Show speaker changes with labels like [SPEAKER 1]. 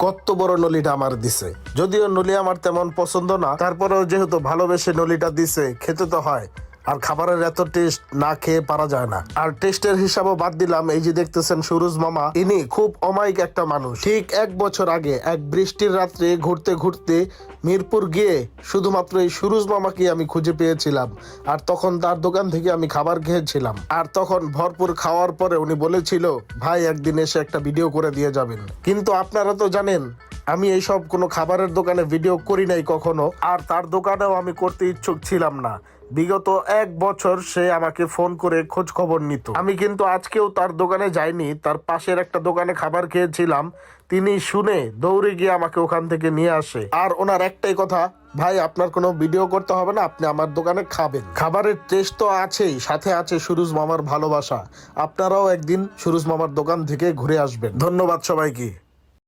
[SPEAKER 1] কত বড় নলিটা আমার দিছে। যদিও নলি আমার তেমন পছন্দ না, তারপরেও যেহেতু ভালোবেসে নলিটা দিছে, খেতে তো হয়। আর খাবারের এত টেস্ট না খেয়ে পারা যায় না। আর টেস্টের হিসাবও বাদ দিলাম, এই যে দেখতেছেন সুরুজ মামা, ইনি খুব অমায়িক একটা মানুষ। ঠিক 1 বছর আগে এক বৃষ্টির রাত্রে ঘুরতে ঘুরতে মিরপুর গিয়ে শুধুমাত্র এই সুরুজ মামাকে আমি খুঁজে পেয়েছিলাম। আর তখন তার দোকান থেকে আমি খাবার খেয়েছিলাম। আর তখন ভরপুর খাওয়ার পরে উনি বলেছিল, ভাই একদিন এসে একটা ভিডিও করে দিয়ে যাবেন। কিন্তু আপনারা তো জানেন আমি এইসব কোনো খাবারের দোকানে ভিডিও করি নাই কখনো, আর তার দোকানেও আমি করতে ইচ্ছুক ছিলাম না। বিগত 1 বছর সে আমাকে ফোন করে খোঁজ খবর নিত। আমি কিন্তু আজকেও তার দোকানে যাইনি, তার পাশের একটা দোকানে খাবার খেয়েছিলাম। তিনি শুনে দৌড়ে গিয়ে আমাকে ওখান থেকে নিয়ে আসে। আর ওনার একটাই কথা, ভাই আপনার কোনো ভিডিও করতে হবে না, আপনি আমার দোকানে খাবেন। খাবারের টেস্ট তো আছেই, সাথে আছে সুরুজ মামার ভালোবাসা। আপনারাও একদিন সুরুজ মামার দোকান থেকে ঘুরে আসবেন। ধন্যবাদ সবাইকে।